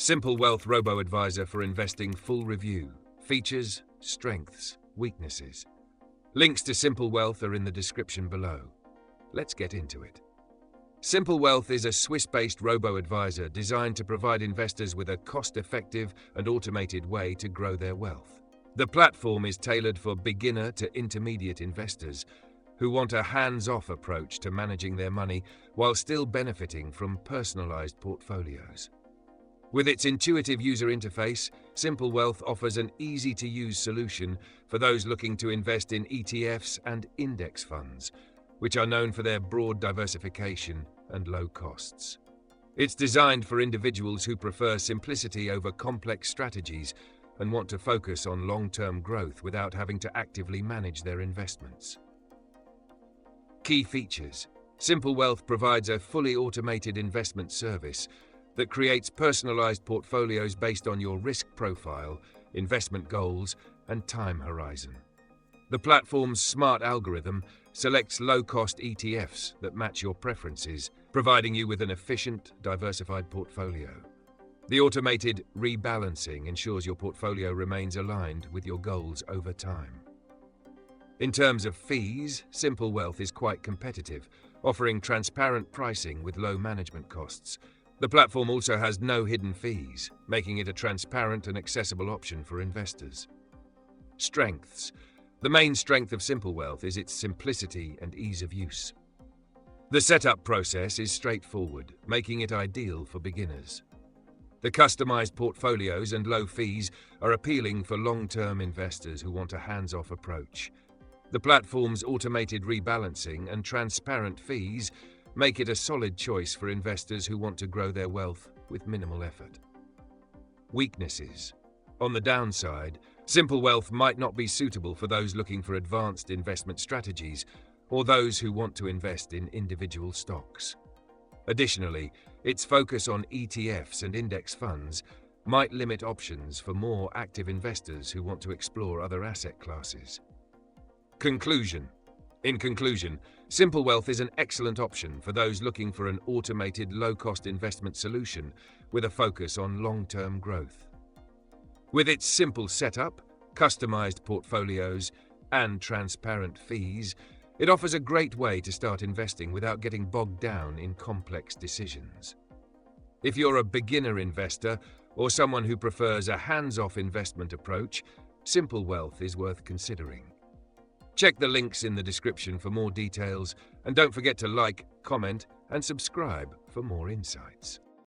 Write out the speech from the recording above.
Simplewealth Robo-advisor for investing full review. Features, strengths, weaknesses. Links to Simplewealth are in the description below. Let's get into it. Simplewealth is a Swiss-based robo-advisor designed to provide investors with a cost-effective and automated way to grow their wealth. The platform is tailored for beginner to intermediate investors who want a hands-off approach to managing their money while still benefiting from personalized portfolios. With its intuitive user interface, Simplewealth offers an easy-to-use solution for those looking to invest in ETFs and index funds, which are known for their broad diversification and low costs. It's designed for individuals who prefer simplicity over complex strategies and want to focus on long-term growth without having to actively manage their investments. Key features. Simplewealth provides a fully automated investment service that creates personalized portfolios based on your risk profile, investment goals, and time horizon. The platform's smart algorithm selects low-cost ETFs that match your preferences, providing you with an efficient, diversified portfolio. The automated rebalancing ensures your portfolio remains aligned with your goals over time. In terms of fees, Simplewealth is quite competitive, offering transparent pricing with low management costs. The platform also has no hidden fees, making it a transparent and accessible option for investors. Strengths. The main strength of Simplewealth is its simplicity and ease of use. The setup process is straightforward, making it ideal for beginners. The customized portfolios and low fees are appealing for long-term investors who want a hands-off approach. The platform's automated rebalancing and transparent fees make it a solid choice for investors who want to grow their wealth with minimal effort. Weaknesses. On the downside, Simplewealth might not be suitable for those looking for advanced investment strategies or those who want to invest in individual stocks. Additionally, its focus on ETFs and index funds might limit options for more active investors who want to explore other asset classes. In conclusion, Simplewealth is an excellent option for those looking for an automated, low-cost investment solution with a focus on long-term growth. With its simple setup, customized portfolios, and transparent fees, it offers a great way to start investing without getting bogged down in complex decisions. If you're a beginner investor or someone who prefers a hands-off investment approach, Simplewealth is worth considering. Check the links in the description for more details, and don't forget to like, comment, and subscribe for more insights.